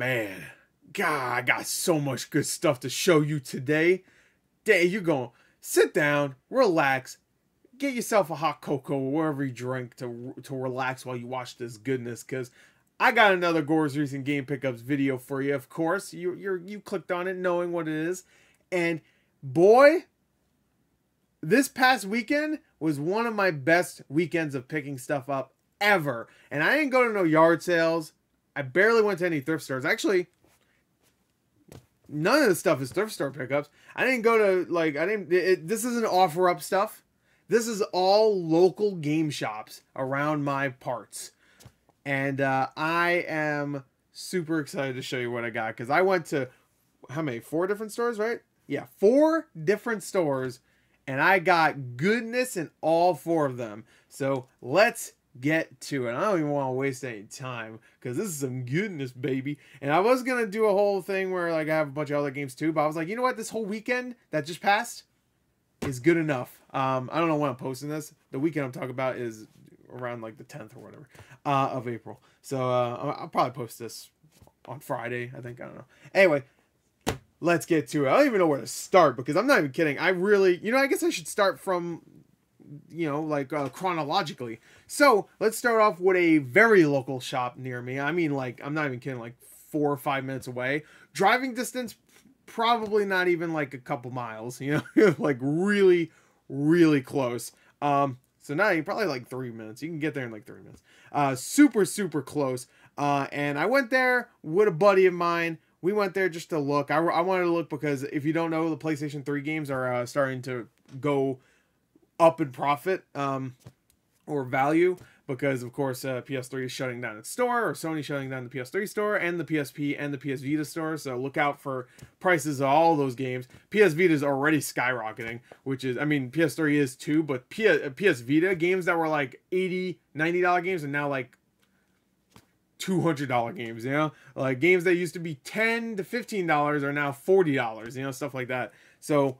Man, God, I got so much good stuff to show you today. You're going to sit down, relax, get yourself a hot cocoa or whatever you drink to relax while you watch this goodness, because I got another Gore's Recent Game Pickups video for you, of course. You clicked on it knowing what it is. And boy, this past weekend was one of my best weekends of picking stuff up ever. And I didn't go to no yard sales. I barely went to any thrift stores. Actually, none of the stuff is thrift store pickups. I didn't go to, like, this isn't offer up stuff. This is all local game shops around my parts. And I am super excited to show you what I got, because I went to, how many? 4 different stores, right? Yeah, 4 different stores, and I got goodness in all 4 of them. So let's get to it. I don't even want to waste any time, because this is some goodness, baby. And I was going to do a whole thing where, like, I have a bunch of other games too, but I was like, you know what? This whole weekend that just passed is good enough. I don't know when I'm posting this. The weekend I'm talking about is around like the 10th or whatever of April. So I'll probably post this on Friday, I think. I don't know. Anyway, let's get to it. I don't even know where to start, because I'm not even kidding. I really, I guess I should start from, like chronologically. So let's start off with a very local shop near me. I mean, like, I'm not even kidding, like 4 or 5 minutes away. Driving distance, probably not even like a couple miles, like really, really close. So now you're probably like 3 minutes. You can get there in like 3 minutes. Super, super close. And I went there with a buddy of mine. We went there just to look. I wanted to look because if you don't know, the PlayStation 3 games are starting to go up in profit or value, because of course PS3 is shutting down its store, or Sony shutting down the PS3 store and the PSP and the PS Vita store. So look out for prices of all those games. PS Vita is already skyrocketing, which is, I mean, PS3 is too, but PS Vita games that were like $80, $90 games are now like $200 games, like games that used to be $10 to $15 are now $40, stuff like that. So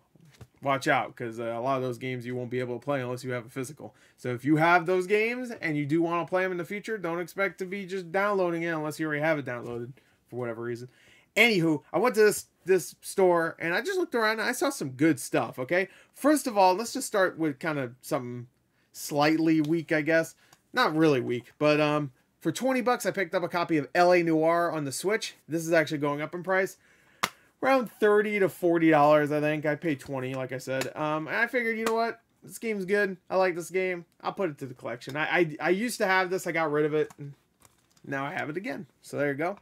watch out, because a lot of those games you won't be able to play unless you have a physical. So if you have those games and you do want to play them in the future, don't expect to be just downloading it unless you already have it downloaded for whatever reason. Anywho, I went to this store and I just looked around and I saw some good stuff, okay? First of all, let's just start with kind of something slightly weak, I guess. Not really weak, but for 20 bucks, I picked up a copy of LA Noire on the Switch. This is actually going up in price. Around $30 to $40, I think. I paid 20, like I said. And I figured, you know what? This game's good. I like this game. I'll put it to the collection. I used to have this. I got rid of it. Now I have it again. So there you go.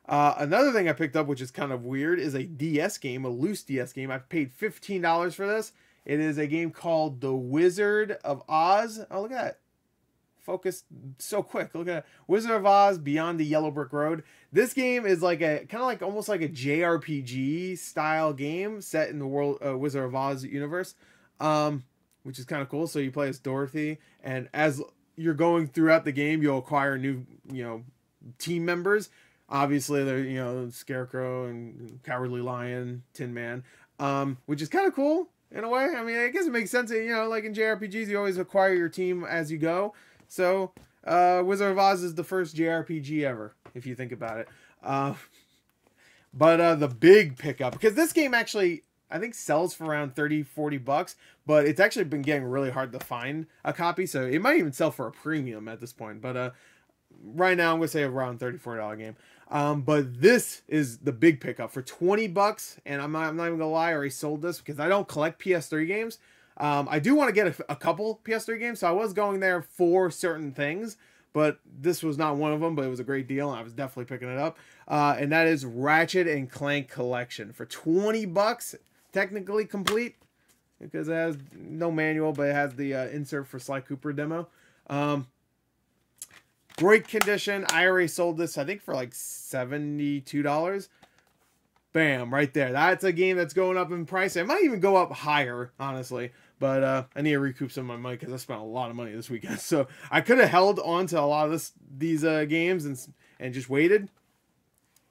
Another thing I picked up, which is kind of weird, is a DS game, a loose DS game. I paid $15 for this. It is a game called The Wizard of Oz. Oh, look at that. Focus so quick. Look at it. Wizard of Oz Beyond the Yellow Brick Road. This game is like a kind of like almost like a JRPG style game set in the world Wizard of Oz universe, which is kind of cool. So you play as Dorothy, and as you're going throughout the game, you'll acquire new team members. Obviously, they're Scarecrow and Cowardly Lion, Tin Man, which is kind of cool in a way. I mean, I guess it makes sense. Like in JRPGs, you always acquire your team as you go. So, Wizard of Oz is the first JRPG ever, if you think about it. But the big pickup, because this game actually, I think, sells for around 30, 40 bucks, but it's actually been getting really hard to find a copy, so it might even sell for a premium at this point. But right now, I'm going to say around $30, $40 game. But this is the big pickup for 20 bucks, and I'm not even going to lie, I already sold this because I don't collect PS3 games. I do want to get a couple PS3 games, so I was going there for certain things, but this was not one of them, but it was a great deal, and I was definitely picking it up. And that is Ratchet and Clank Collection for 20 bucks, technically complete, because it has no manual, but it has the insert for Sly Cooper demo. Great condition. I already sold this, I think, for like $72. Bam, right there. That's a game that's going up in price. It might even go up higher, honestly. But I need to recoup some of my money because I spent a lot of money this weekend. So I could have held on to a lot of these games and just waited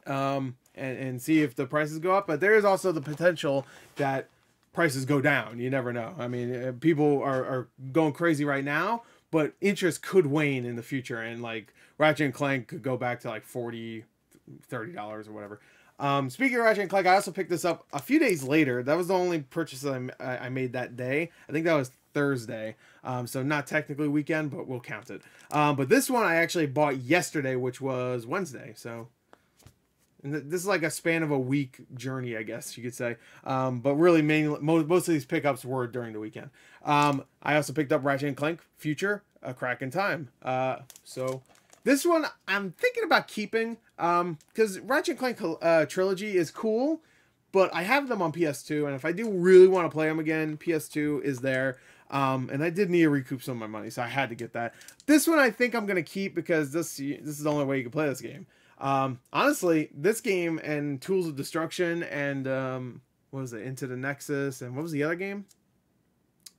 and see if the prices go up. But there is also the potential that prices go down. You never know. I mean, people are going crazy right now, but interest could wane in the future. And like Ratchet and Clank could go back to like 40, $30 or whatever. Speaking of Ratchet and Clank, I also picked this up a few days later. That was the only purchase that I made that day. I think that was Thursday. So not technically weekend, but we'll count it. But this one I actually bought yesterday, which was Wednesday. So and this is like a span of a week journey, I guess you could say. But really, mainly, most of these pickups were during the weekend. I also picked up Ratchet and Clank Future, A Crack in Time. So this one I'm thinking about keeping, because Ratchet and Clank Trilogy is cool, but I have them on PS2, and if I do really want to play them again, PS2 is there. And I did need to recoup some of my money, so I had to get that. This one I think I'm going to keep because this is the only way you can play this game. Honestly, this game and Tools of Destruction and, what was it, Into the Nexus, and what was the other game?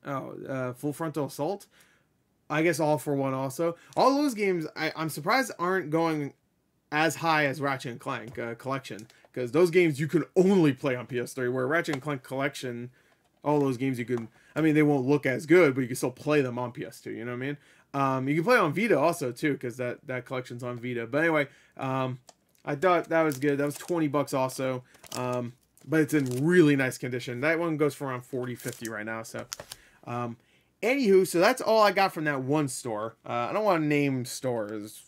Oh, Full Frontal Assault? I guess All for One also. All those games, I'm surprised aren't going as high as Ratchet and Clank Collection, because those games you can only play on PS3, where Ratchet and Clank Collection, all those games you can, I mean, they won't look as good, but you can still play them on PS2, you know what I mean? You can play on Vita also, too, because that collection's on Vita. But anyway, I thought that was good. That was $20 also, but it's in really nice condition. That one goes for around $40, $50 right now, so... Anywho, so that's all I got from that one store. I don't want to name stores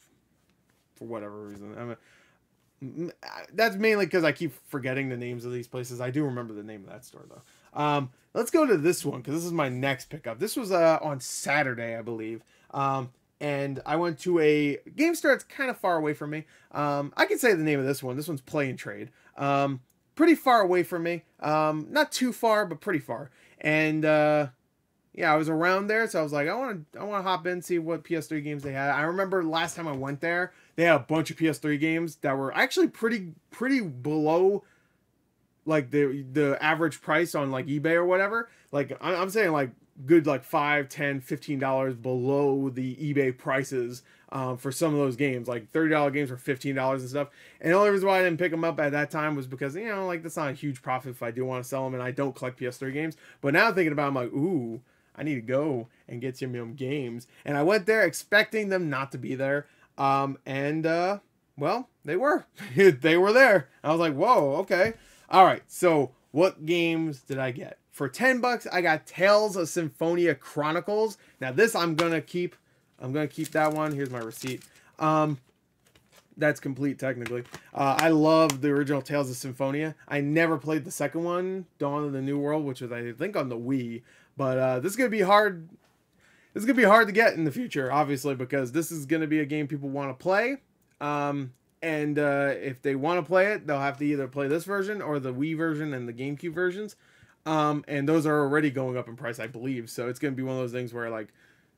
for whatever reason. That's mainly because I keep forgetting the names of these places. I do remember the name of that store, though. Let's go to this one, because this is my next pickup. This was on Saturday, I believe. And I went to a game store that's kind of far away from me. I can say the name of this one. This one's Play and Trade. Pretty far away from me. Not too far, but pretty far. And... yeah, I was around there, so I was like, I want to hop in, see what PS3 games they had. I remember last time I went there, they had a bunch of PS3 games that were actually pretty below, like, the average price on, like, eBay or whatever. Like, I'm saying, like, good, like, $5, $10, $15 below the eBay prices for some of those games. Like, $30 games for $15 and stuff. And the only reason why I didn't pick them up at that time was because, you know, like, that's not a huge profit if I do want to sell them, and I don't collect PS3 games. But now thinking about it, I'm like, ooh... I need to go and get some games. And I went there expecting them not to be there. Well, they were. They were there. I was like, whoa, okay. All right, so what games did I get? For $10, I got Tales of Symphonia Chronicles. Now, this I'm going to keep. I'm going to keep that one. Here's my receipt. That's complete, technically. I love the original Tales of Symphonia. I never played the second one, Dawn of the New World, which was, I think, on the Wii. But this is going to be hard. This is going to be hard to get in the future, obviously, because this is going to be a game people want to play. And if they want to play it, they'll have to either play this version or the Wii version and the GameCube versions. And those are already going up in price, I believe. So it's going to be one of those things where, like,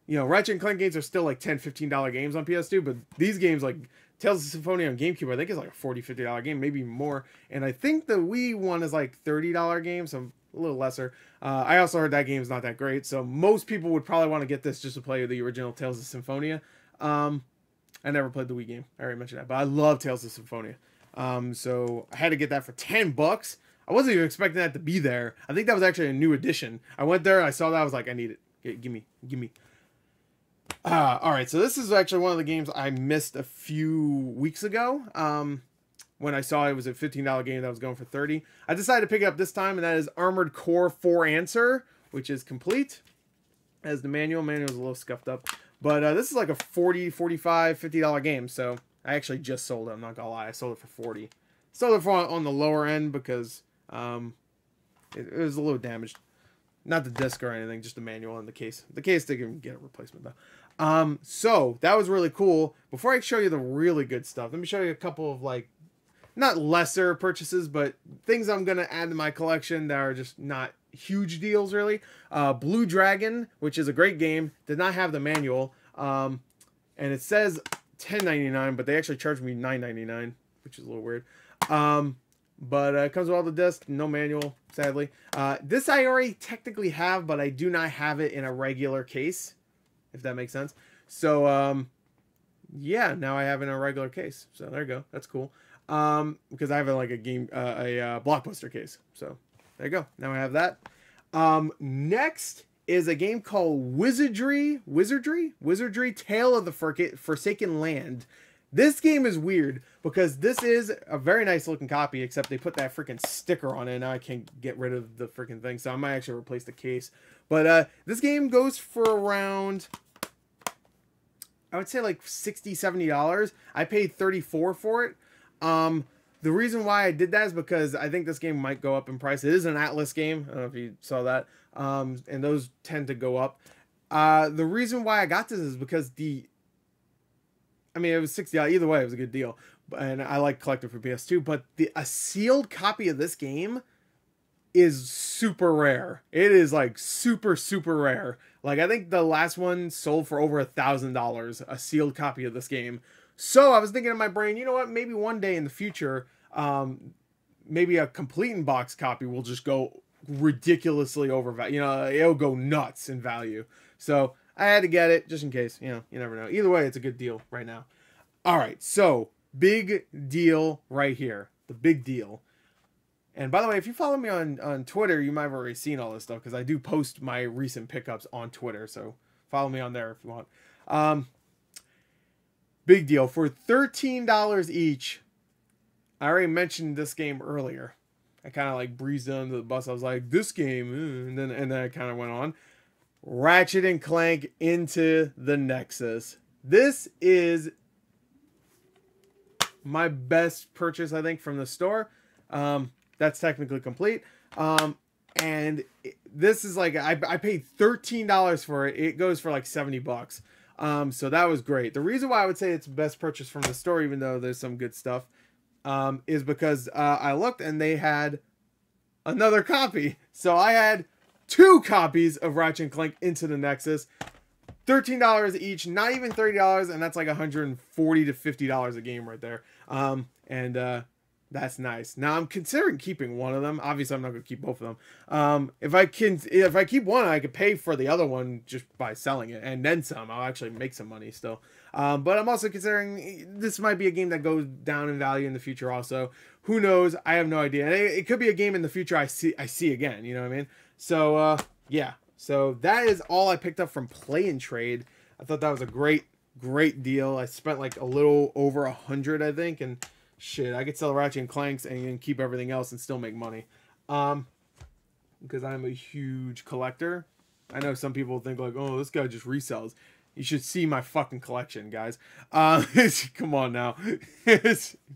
you know, Ratchet and Clank games are still like $10, $15 games on PS2, but these games, like Tales of Symphonia on GameCube, I think is like a $40, $50 game, maybe more. And I think the Wii one is like $30 game, so a little lesser. I also heard that game's not that great, so most people would probably want to get this just to play the original Tales of Symphonia. I never played the Wii game, I already mentioned that, but I love Tales of Symphonia. So I had to get that for $10. I wasn't even expecting that to be there. I think that was actually a new edition. I went there, I saw that, I was like, I need it. Give me. Alright, so this is actually one of the games I missed a few weeks ago. When I saw it was a $15 game that was going for $30. I decided to pick it up this time, and that is Armored Core 4 Answer, which is complete. As the manual. Manual's a little scuffed up. But this is like a $40, $45, $50 game, so I actually just sold it, I'm not gonna lie. I sold it for $40. Sold it for on the lower end because it was a little damaged. Not the disc or anything, just the manual and the case. The case, they can get a replacement, though. So, that was really cool. Before I show you the really good stuff, let me show you a couple of, like, not lesser purchases, but things I'm going to add to my collection that are just not huge deals, really. Blue Dragon, which is a great game, did not have the manual. And it says $10.99, but they actually charged me $9.99, which is a little weird. But it comes with all the discs, no manual, sadly. This I already technically have, but I do not have it in a regular case, if that makes sense. So, yeah, now I have it in a regular case. So there you go. That's cool. Because I have like a Blockbuster case. So there you go. Now I have that. Next is a game called Wizardry Tale of the Forsaken Land. This game is weird because this is a very nice looking copy, except they put that freaking sticker on it, and now I can't get rid of the freaking thing, so I might actually replace the case. But this game goes for around, I would say like $60, $70. I paid $34 for it. The reason why I did that is because I think this game might go up in price. It is an Atlas game. I don't know if you saw that. And those tend to go up. The reason why I got this is because I mean, it was $60. Either way, it was a good deal. And I like collecting for PS2. But a sealed copy of this game is super rare. It is like super, super rare. Like, I think the last one sold for over $1,000, a sealed copy of this game. So I was thinking in my brain, you know what? Maybe one day in the future, maybe a complete in box copy will just go ridiculously overvalued. You know, it'll go nuts in value. So I had to get it just in case. You know, you never know. Either way, it's a good deal right now. All right, so big deal right here. The big deal. And by the way, if you follow me on Twitter, you might have already seen all this stuff because I do post my recent pickups on Twitter. So follow me on there if you want. Big deal. For $13 each, I already mentioned this game earlier. I kind of like breezed under the bus. I was like, this game, and then I kind of went on. Ratchet and Clank Into the Nexus. This is my best purchase, I think, from the store. That's technically complete. And this is like, I paid $13 for it. It goes for like $70. So that was great. The reason why I would say it's best purchase from the store, even though there's some good stuff, is because I looked and they had another copy. So I had 2 copies of Ratchet and Clank Into the Nexus. $13 each, not even $30, and that's like $140 to $50 a game right there. That's nice. Now I'm considering keeping one of them. Obviously, I'm not going to keep both of them. If I keep one, I could pay for the other one just by selling it, and then some. I'll actually make some money still. But I'm also considering this might be a game that goes down in value in the future. Also, who knows? I have no idea. And it could be a game in the future I see again. You know what I mean? So yeah. So that is all I picked up from Play and Trade. I thought that was a great deal. I spent like a little over $100, I think, and shit, I could sell Ratchet and Clanks and keep everything else and still make money. Because I'm a huge collector. I know some people think like, oh, this guy just resells. You should see my fucking collection, guys. Come on now.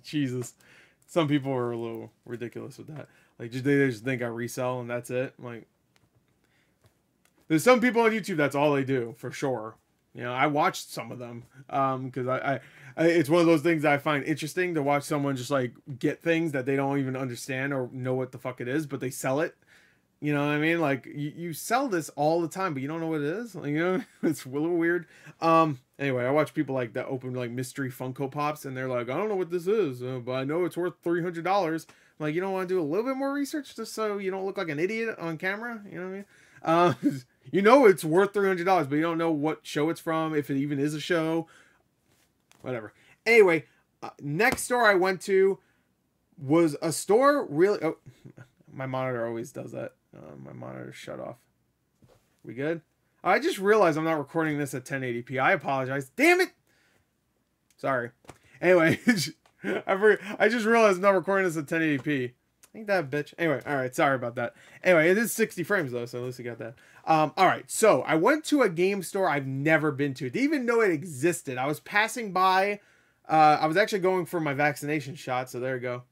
Jesus. Some people are a little ridiculous with that. Like, they just think I resell and that's it. Like, there's some people on YouTube that's all they do, for sure. You know, I watched some of them because I it's one of those things that I find interesting to watch someone just like get things that they don't even understand or know what the fuck it is, but they sell it. You know what I mean? Like you sell this all the time, but you don't know what it is. Like, you know, it's a little weird. Anyway, I watch people like that open like mystery Funko Pops, and they're like, I don't know what this is, but I know it's worth $300. Like, you don't want to do a little bit more research just so you don't look like an idiot on camera. You know what I mean? You know it's worth $300, but you don't know what show it's from, if it even is a show. Whatever. Anyway, next store I went to was a store really... Oh, my monitor always does that. My monitor shut off. We good? I just realized I'm not recording this at 1080p. I apologize. Damn it! Sorry. Anyway, I just realized I'm not recording this at 1080p. Ain't that a bitch? Anyway, alright, sorry about that. Anyway, it is 60 frames though, so at least you got that. Alright, so I went to a game store I've never been to. Didn't even know it existed. I was passing by, I was actually going for my vaccination shot, so there you go.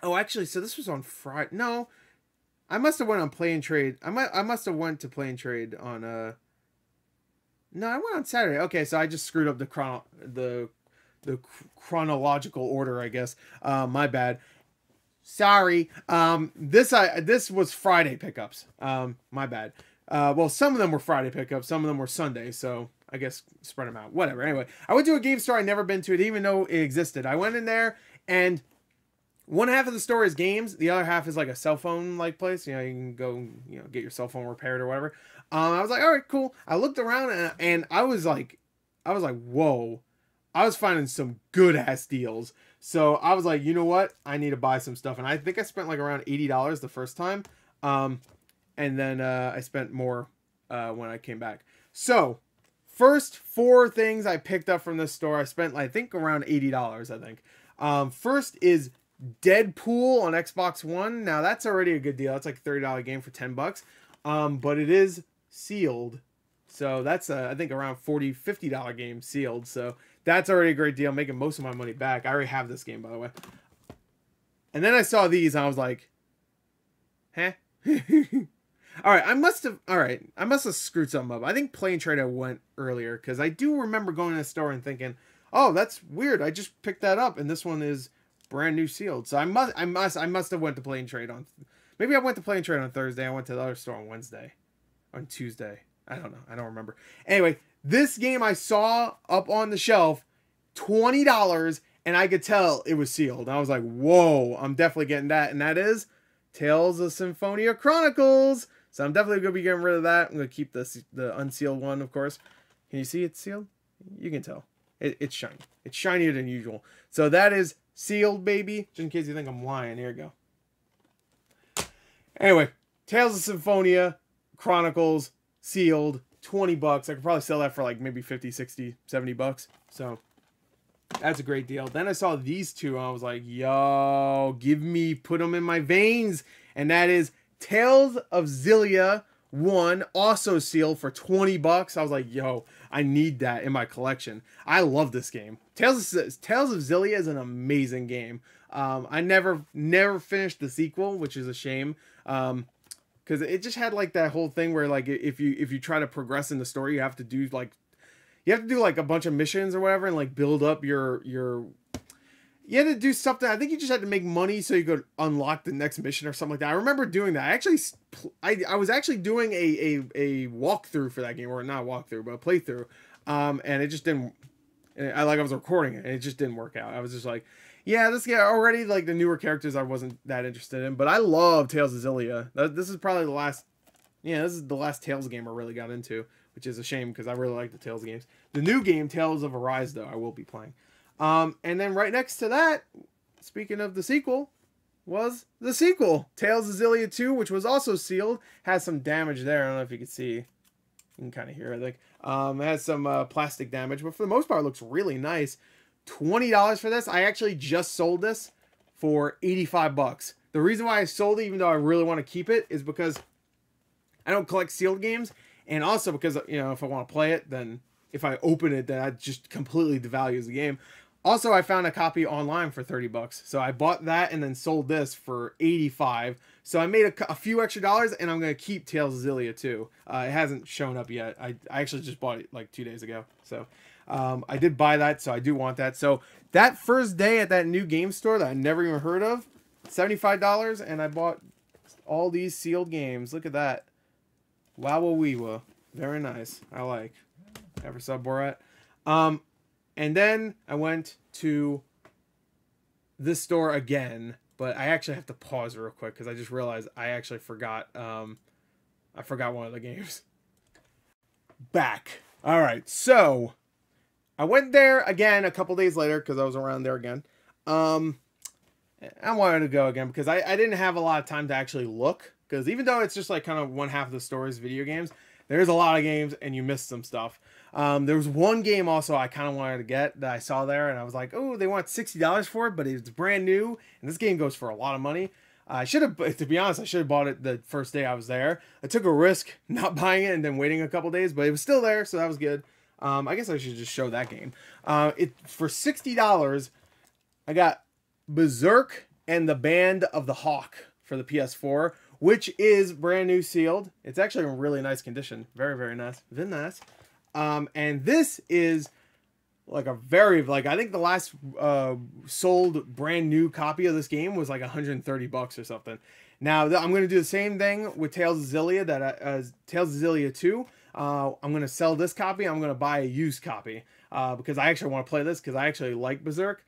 Oh, actually, so this was on Friday. No, I must have went on Play and Trade. I must have went to Play and Trade on, no, I went on Saturday. Okay, so I just screwed up the chronological order, I guess. My bad. Sorry. This was Friday pickups. My bad. Well, some of them were Friday pickups, some of them were Sunday, so I guess spread them out. Whatever. Anyway, I went to a game store I'd never been to. I didn't even know it existed. I went in there, and one half of the store is games. The other half is like a cell phone like place. You know, you can go, you know, get your cell phone repaired or whatever. I was like, all right, cool. I looked around and I was like, whoa. I was finding some good ass deals. So I was like, you know what? I need to buy some stuff. And I think I spent like around $80 the first time. And then I spent more when I came back. So first 4 things I picked up from this store, I spent, I think, around $80, I think. First is Deadpool on Xbox One. Now, that's already a good deal. It's like a $30 game for $10. But it is sealed. So that's, I think, around $40, $50 game sealed. So that's already a great deal. I'm making most of my money back. I already have this game, by the way. And then I saw these, and I was like, huh? Alright, I must have screwed something up. I think Plane Trader went earlier, because I do remember going to the store and thinking, oh, that's weird. I just picked that up, and this one is brand new sealed. So I must have went to Plane Trade on, maybe I went to Plane Trade on Thursday. I went to the other store on Wednesday, on Tuesday. I don't know. I don't remember. Anyway, this game I saw up on the shelf, $20, and I could tell it was sealed. And I was like, whoa, I'm definitely getting that. And that is Tales of Symphonia Chronicles. So I'm definitely going to be getting rid of that. I'm going to keep the unsealed one, of course. Can you see it's sealed? You can tell. It's shiny. It's shinier than usual. So that is sealed, baby. Just in case you think I'm lying. Here you go. Anyway, Tales of Symphonia Chronicles sealed, $20. I could probably sell that for like maybe 50, 60, 70 bucks. So that's a great deal. Then I saw these two, and I was like, yo, put them in my veins. And that is Tales of Xillia 1, also sealed for $20. I was like, yo, I need that in my collection. I love this game. Tales of Xillia is an amazing game. I never finished the sequel, which is a shame. Because it just had like that whole thing where like if you try to progress in the story, you have to do like a bunch of missions or whatever, and like build up your you had to do something. I think you just had to make money so you could unlock the next mission or something like that. I remember doing that. I was actually doing a walkthrough for that game, or not a walkthrough, but a playthrough. And it just didn't. I was recording it, and it just didn't work out. I was just like, yeah, this guy already, like the newer characters I wasn't that interested in, but I love Tales of Xillia. This is probably the last. Yeah, this is the last Tales game I really got into, which is a shame because I really like the Tales games. The new game, Tales of Arise, though, I will be playing. And then right next to that, speaking of the sequel, was the sequel, Tales of Xillia 2, which was also sealed. Has some damage there. I don't know if you can see. You can kind of hear, I think. It has some plastic damage, but for the most part, it looks really nice. $20 for this. I actually just sold this for 85 bucks. The reason why I sold it, even though I really want to keep it, is because I don't collect sealed games, and also because, you know, if I want to play it, then if I open it, then that just completely devalues the game. Also, I found a copy online for 30 bucks. So I bought that and then sold this for 85. So I made a few extra dollars, and I'm going to keep Tales of Xillia too. It hasn't shown up yet. I actually just bought it like 2 days ago. So I did buy that, so I do want that. So that first day at that new game store that I never even heard of, $75, and I bought all these sealed games. Look at that. Wow-wa-wee-wa. Very nice. I like. Ever saw Borat? And then I went to this store again, but I actually have to pause real quick because I just realized I actually forgot. I forgot one of the games. Back. All right, so I went there again a couple days later because I was around there again. I wanted to go again because I didn't have a lot of time to actually look, because even though it's just like kind of one half of the store's video games, there's a lot of games and you miss some stuff. There was one game also I kind of wanted to get that I saw there, and I was like, oh, they want $60 for it, but it's brand new, and this game goes for a lot of money. I should have, to be honest, I should have bought it the first day I was there. I took a risk not buying it and then waiting a couple days, but it was still there, so that was good. I guess I should just show that game. For $60, I got Berserk and the Band of the Hawk for the PS4, which is brand new sealed. It's actually in really nice condition. Very, very nice. Very nice. And this is like a very, like, I think the last sold brand new copy of this game was like 130 bucks or something. Now I'm going to do the same thing with Tales of Xillia, Tales of Xillia 2. I'm going to sell this copy. I'm going to buy a used copy because I actually want to play this because I actually like Berserk.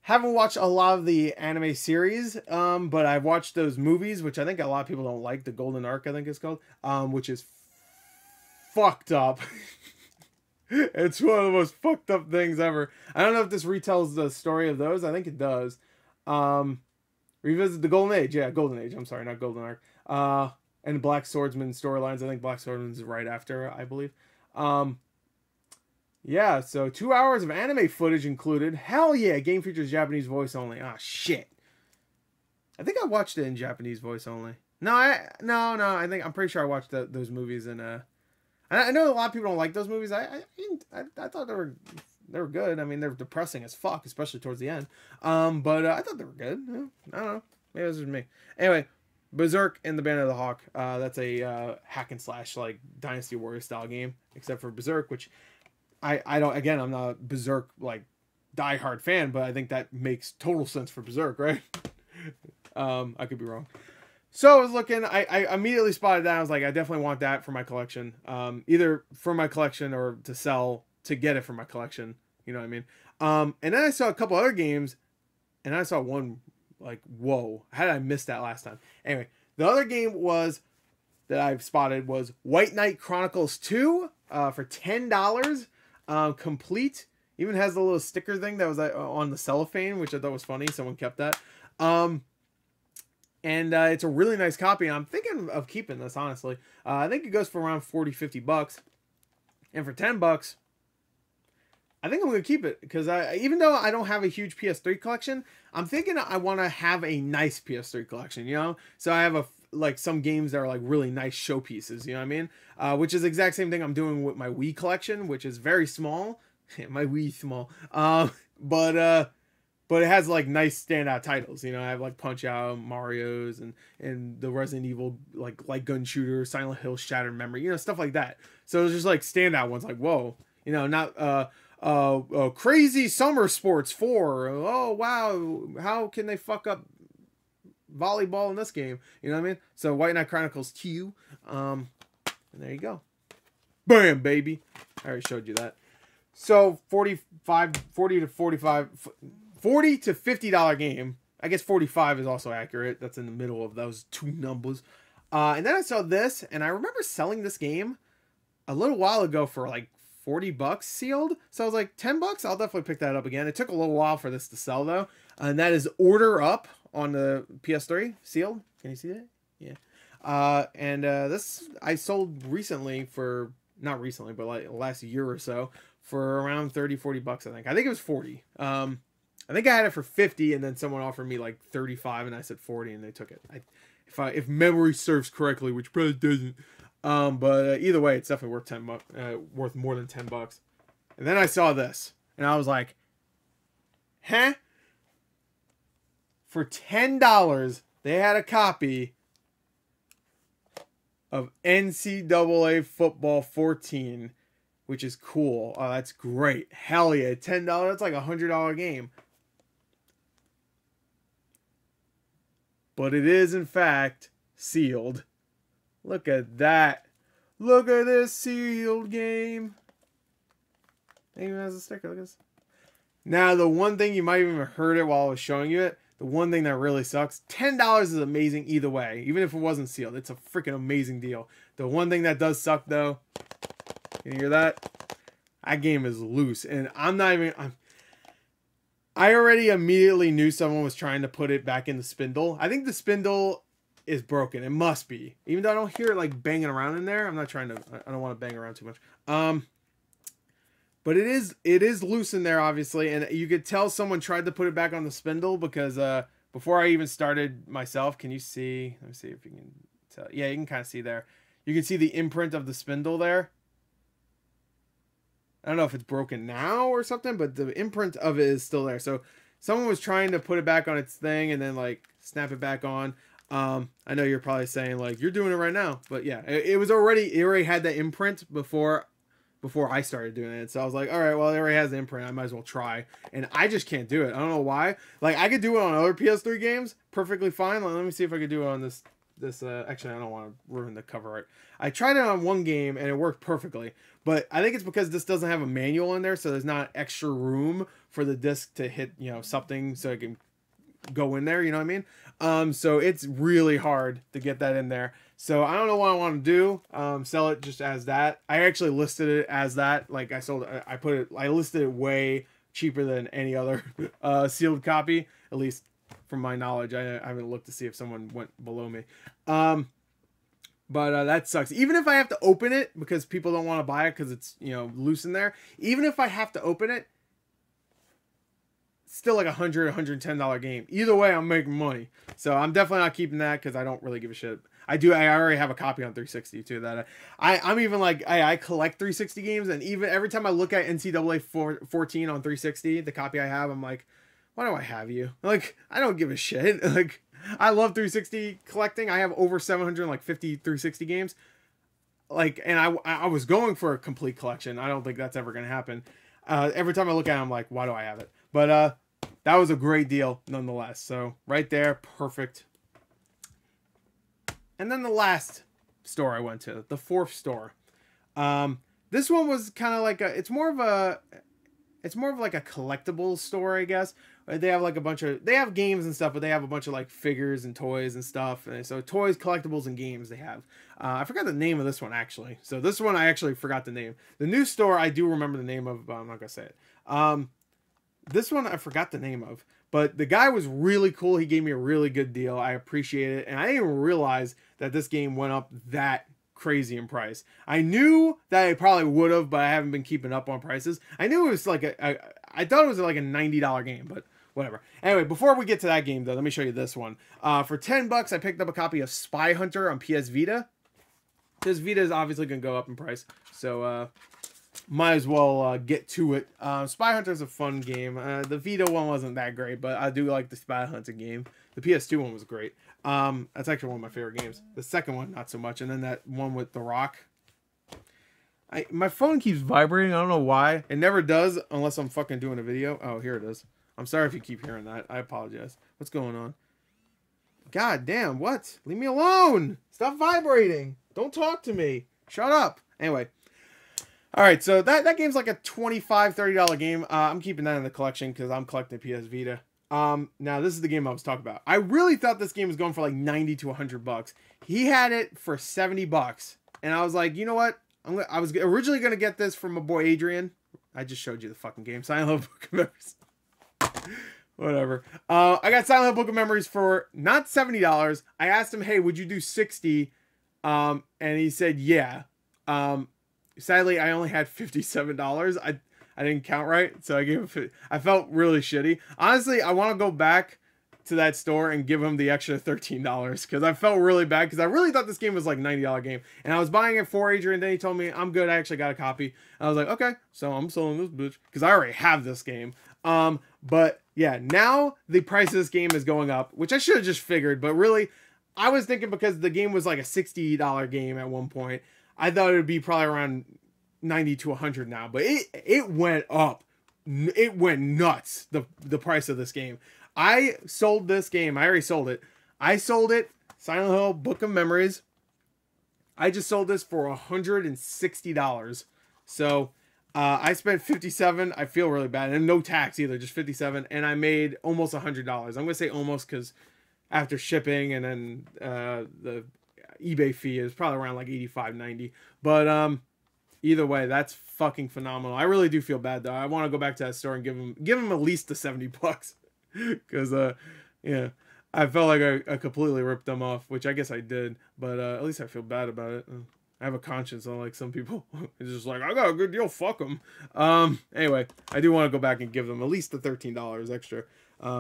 Haven't watched a lot of the anime series, but I've watched those movies, which I think a lot of people don't like. The Golden Arc, I think it's called, which is fucked up. It's one of the most fucked up things ever. I don't know if this retells the story of those. I think it does. Revisit the Golden Age. Yeah, Golden Age. I'm sorry, not Golden Arc. And Black Swordsman storylines. I think Black Swordsman's right after, I believe. Yeah, so 2 hours of anime footage included. Hell yeah, game features Japanese voice only. Ah, shit. I think I watched it in Japanese voice only. No, no. I'm pretty sure I watched those movies in. I know a lot of people don't like those movies. I thought they were good. I mean, they're depressing as fuck, especially towards the end. But I thought they were good. Yeah, I don't know. Maybe it was just me. Anyway, Berserk and the Band of the Hawk. That's a hack and slash like Dynasty Warrior style game, except for Berserk, which I don't. Again, I'm not a Berserk like diehard fan, but I think that makes total sense for Berserk, right? I could be wrong. So I was looking, I immediately spotted that. I was like, I definitely want that for my collection. Either for my collection or to sell to get it for my collection. You know what I mean? And then I saw a couple other games, and I saw one like, whoa, how did I miss that last time? Anyway, the other game that I've spotted was White Knight Chronicles 2 for $10, complete. Even has the little sticker thing that was on the cellophane, which I thought was funny. Someone kept that. And it's a really nice copy. I'm thinking of keeping this, honestly. I think it goes for around $40-50. And for $10, I think I'm going to keep it. Because even though I don't have a huge PS3 collection, I'm thinking I want to have a nice PS3 collection, you know? So I have like some games that are like really nice showpieces, you know what I mean? Which is the exact same thing I'm doing with my Wii collection, which is very small. My Wii small. But it has like nice standout titles, you know. I have like Punch Out, Mario's, and the Resident Evil like gun shooter, Silent Hill, Shattered Memory, you know, stuff like that. So it's just like standout ones, like whoa, you know, not Crazy Summer Sports 4. Oh wow, how can they fuck up volleyball in this game? You know what I mean? So White Knight Chronicles 2, and there you go, bam, baby. I already showed you that. So $40 to $50 game. I guess 45 is also accurate. That's in the middle of those two numbers. And then I saw this, and I remember selling this game a little while ago for like $40 sealed. So I was like, $10? I'll definitely pick that up again. It took a little while for this to sell though. And that is Order Up on the PS3 sealed. Can you see that? Yeah. This I sold recently for, not recently, but like last year or so, for around $30-40, I think. I think it was 40. I think I had it for 50, and then someone offered me like 35, and I said 40, and they took it. If memory serves correctly, which probably doesn't. But either way, it's definitely worth worth more than $10. And then I saw this, and I was like, huh? For $10, they had a copy of NCAA Football 14, which is cool. Oh, that's great. Hell yeah, $10. That's like a $100 game. But it is, in fact, sealed. Look at that. Look at this sealed game. It even has a sticker. Look at this. Now, the one thing, you might have even heard it while I was showing you it. The one thing that really sucks, $10 is amazing either way. Even if it wasn't sealed. It's a freaking amazing deal. The one thing that does suck, though, you hear that? That game is loose. And I already immediately knew someone was trying to put it back in the spindle. I think the spindle is broken. It must be. Even though I don't hear it like banging around in there. I don't want to bang around too much. But it is loose in there, obviously. And you could tell someone tried to put it back on the spindle because before I even started myself, can you see? Let me see if you can tell. Yeah, you can kind of see there. You can see the imprint of the spindle there. I don't know if it's broken now or something, but the imprint of it is still there. So someone was trying to put it back on its thing and then like snap it back on. I know you're probably saying like, you're doing it right now, but yeah, it already had that imprint before I started doing it. So I was like, all right, well, it already has the imprint. I might as well try. And I just can't do it. I don't know why. Like I could do it on other PS3 games perfectly fine. Let me see if I could do it on this actually, I don't want to ruin the cover art. I tried it on one game and it worked perfectly, but I think it's because this doesn't have a manual in there, so there's not extra room for the disc to hit, you know, something so it can go in there, you know what I mean? So it's really hard to get that in there. So I don't know what I want to do. Sell it just as that. I actually listed it as that. Like I listed it way cheaper than any other sealed copy, at least from my knowledge. I haven't looked to see if someone went below me. But that sucks. Even if I have to open it because people don't want to buy it because it's, you know, loose in there. Even if I have to open it, still like $110 game. Either way, I'm making money. So I'm definitely not keeping that because I don't really give a shit. I already have a copy on 360 too. That I'm even like, I collect 360 games, and even every time I look at NCAA 14 on 360, the copy I have, I'm like, why do I have you? Like, I don't give a shit. Like, I love 360 collecting. I have over 750 360 games. Like, and I was going for a complete collection. I don't think that's ever gonna happen. Every time I look at it, I'm like, why do I have it? But that was a great deal nonetheless. So right there, perfect. And then the last store I went to, the fourth store. This one was kind of like it's more of like a collectibles store, I guess. They have like they have games and stuff, but they have a bunch of like figures and toys and stuff. And so toys, collectibles, and games they have. I forgot the name of this one actually. So this one I actually forgot the name. The new store I do remember the name of, but I'm not gonna say it. This one I forgot the name of. But the guy was really cool. He gave me a really good deal. I appreciate it. And I didn't even realize that this game went up that crazy in price. I knew that it probably would have, but I haven't been keeping up on prices. I knew it was like I thought it was like a $90 game, but whatever. Anyway, before we get to that game though, let me show you this one. For $10, I picked up a copy of Spy Hunter on PS Vita. PS Vita is obviously going to go up in price. So, might as well get to it. Spy Hunter is a fun game. The Vita one wasn't that great, but I do like the Spy Hunter game. The PS2 one was great. That's actually one of my favorite games. The second one, not so much. And then that one with The Rock. My phone keeps vibrating. I don't know why. It never does unless I'm fucking doing a video. Oh, here it is. I'm sorry if you keep hearing that. I apologize. What's going on? God damn, what? Leave me alone. Stop vibrating. Don't talk to me. Shut up. Anyway. Alright, so that game's like a $25, $30 game. I'm keeping that in the collection because I'm collecting PS Vita. Now this is the game I was talking about. I really thought this game was going for like 90 to 100 bucks. He had it for 70 bucks. And I was like, you know what? I was originally going to get this from my boy Adrian. I just showed you the fucking game. Silent Hill Book of Memories. Whatever. I got Silent Hill Book of Memories for not $70. I asked him, hey, would you do 60? And he said, yeah. Sadly, I only had $57. I didn't count right, so I gave him. I felt really shitty. Honestly, I want to go back to that store and give him the extra $13 because I felt really bad because I really thought this game was like $90 game, and I was buying it for Adrian. Then he told me I'm good. I actually got a copy. And I was like, okay, so I'm selling this bitch because I already have this game. But yeah, now the price of this game is going up, which I should have just figured. But really, I was thinking because the game was like a $60 game at one point. I thought it would be probably around 90 to 100 now, but it went up. It went nuts, the price of this game. I sold this game. I already sold it. I sold it, Silent Hill Book of Memories. I just sold this for $160. So I spent $57. I feel really bad. And no tax either, just $57. And I made almost $100. I'm going to say almost because after shipping and then the eBay fee is probably around like $85, $90. But either way, that's fucking phenomenal. I really do feel bad though. I want to go back to that store and give him at least the 70 bucks. Cause yeah, I felt like I completely ripped them off, which I guess I did. But at least I feel bad about it. I have a conscience, unlike some people. It's just like, I got a good deal, fuck them. Anyway, I do want to go back and give them at least the $13 extra.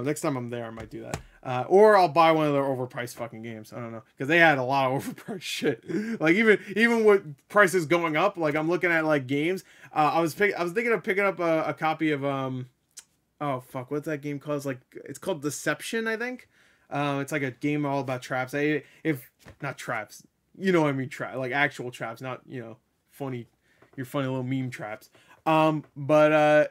Next time I'm there, I might do that. Or I'll buy one of their overpriced fucking games. I don't know, because they had a lot of overpriced shit. Like even with prices going up, like I'm looking at like games. I was thinking of picking up a copy of oh fuck, what's that game called? It's called Deception, I think. It's like a game all about traps. If not traps, you know what I mean, like actual traps, not your funny little meme traps. But I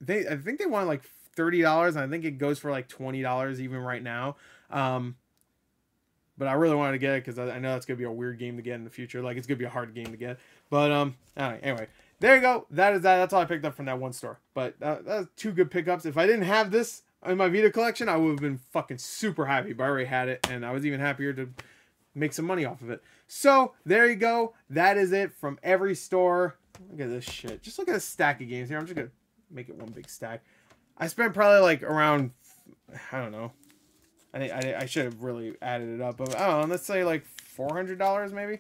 think they want like $30, and I think it goes for like $20 even right now. But I really wanted to get it because I know that's gonna be a weird game to get in the future. Like it's gonna be a hard game to get. But anyway, there you go. That's all I picked up from that one store. But that was two good pickups. If I didn't have this in my Vita collection, I would have been fucking super happy. But I already had it, and I was even happier to make some money off of it. So there you go. That is it from every store. Look at this shit. Just look at a stack of games here. I'm just gonna make it one big stack. I spent probably like around, I don't know, I should have really added it up, but I don't know, let's say like $400 maybe.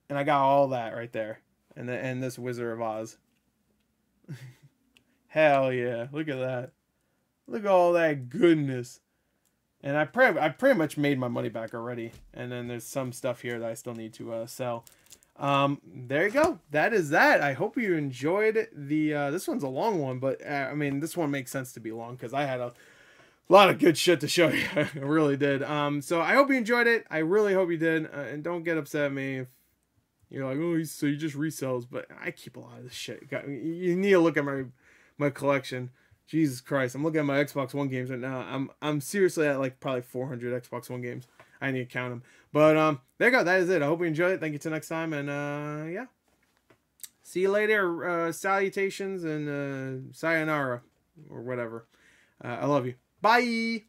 And I got all that right there. And this Wizard of Oz. Hell yeah. Look at that. Look at all that goodness. And I pretty much made my money back already. And then there's some stuff here that I still need to sell. There you go. That is that. I hope you enjoyed the this one's a long one, but I mean, this one makes sense to be long because I had a lot of good shit to show you. I really did. So I hope you enjoyed it. I really hope you did. And don't get upset at me if you're like, oh, so you just resells. But I keep a lot of this shit. You need to look at my collection. Jesus Christ, I'm looking at my Xbox One games right now. I'm seriously at like probably 400 Xbox One games. I need to count them. But there you go. That is it. I hope you enjoyed it. Thank you till next time. And yeah. See you later. Salutations and sayonara or whatever. I love you. Bye.